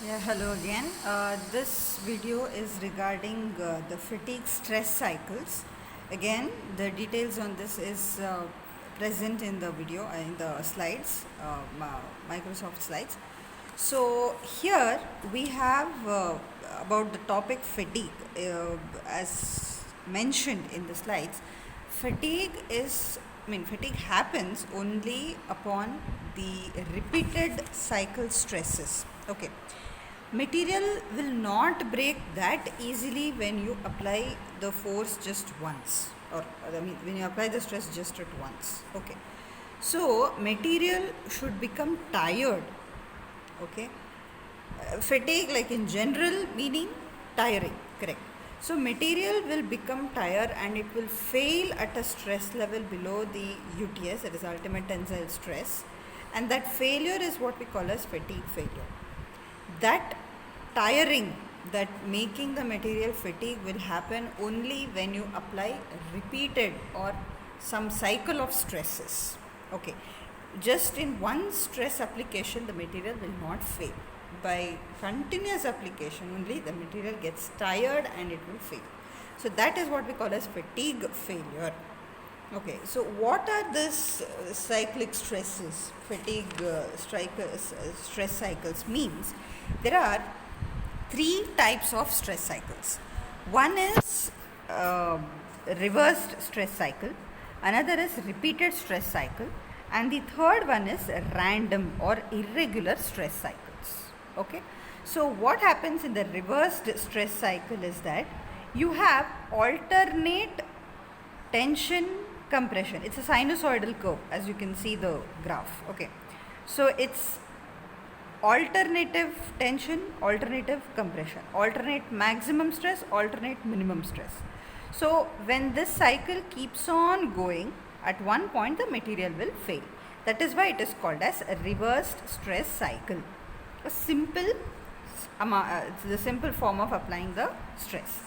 Yeah, hello again. This video is regarding the fatigue stress cycles. Again, the details on this is present in the video, in the slides, Microsoft slides. So here we have about the topic fatigue. As mentioned in the slides, fatigue happens only upon the repeated cycle stresses. Okay, material will not break that easily when you apply the force just once, or when you apply the stress just at once. Okay, so material should become tired. Okay, fatigue, like in general meaning tiring, correct? So material will become tired and it will fail at a stress level below the UTS, that is ultimate tensile stress, and that failure is what we call as fatigue failure. That tiring, that making the material fatigue, will happen only when you apply repeated or some cycle of stresses. Okay, just in one stress application the material will not fail. By continuous application only the material gets tired and it will fail. So that is what we call as fatigue failure. Okay, so what are these cyclic stresses? Fatigue stress cycles means there are three types of stress cycles. One is reversed stress cycle, another is repeated stress cycle, and the third one is random or irregular stress cycles. Okay, so what happens in the reversed stress cycle is that you have alternate tension compression. It's a sinusoidal curve, as you can see the graph. Okay, so it's alternative tension, alternative compression, alternate maximum stress, alternate minimum stress. So when this cycle keeps on going, at one point the material will fail. That is why it is called as a reversed stress cycle. It's the simple form of applying the stress.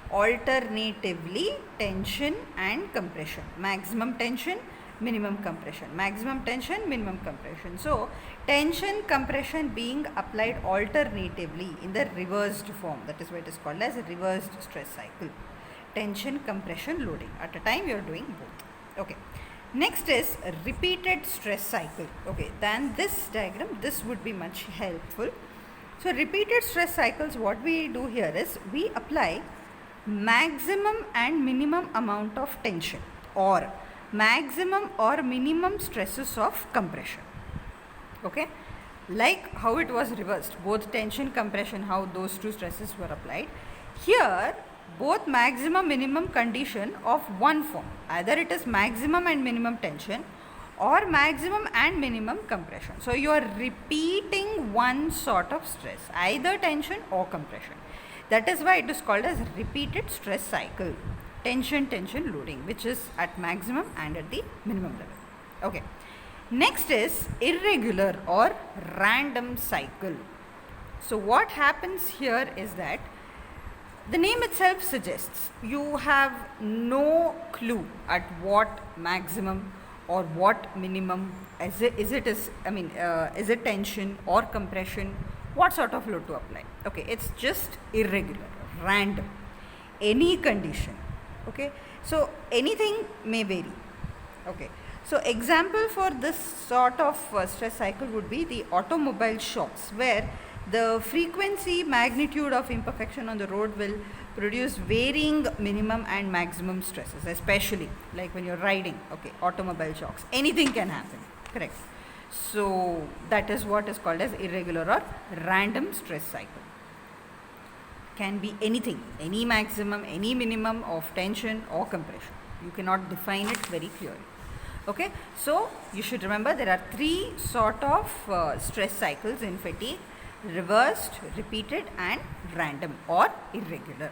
Alternatively, tension and compression, maximum tension, minimum compression, maximum tension, minimum compression. So tension compression being applied alternatively in the reversed form, that is why it is called as a reversed stress cycle. Tension, compression, loading, at a time you are doing both. Okay, next is repeated stress cycle. Okay, than this diagram, this would be much helpful. So repeated stress cycles, what we do here is we apply maximum and minimum amount of tension or maximum or minimum stresses of compression. Okay, like how it was reversed, both tension, compression, how those two stresses were applied. Here both maximum minimum condition of one form, either it is maximum and minimum tension or maximum and minimum compression. So you are repeating one sort of stress, either tension or compression. That is why it is called as repeated stress cycle. Tension, tension, loading, which is at maximum and at the minimum level. Okay, next is irregular or random cycle. So what happens here is that the name itself suggests you have no clue at what maximum or what minimum is it tension or compression, what sort of load to apply. Okay, it's just irregular, random, any condition. Okay, so anything may vary. Okay, so example for this sort of stress cycle would be the automobile shocks, where the frequency, magnitude of imperfection on the road will produce varying minimum and maximum stresses, especially like when you're riding. Okay, automobile shocks, anything can happen, correct? So that is what is called as irregular or random stress cycle. Can be anything, any maximum, any minimum of tension or compression. You cannot define it very clearly. Okay, so you should remember there are three sort of stress cycles in fatigue: reversed, repeated, and random or irregular.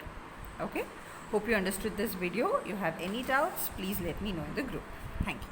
Okay, hope you understood this video. You have any doubts, please let me know in the group. Thank you.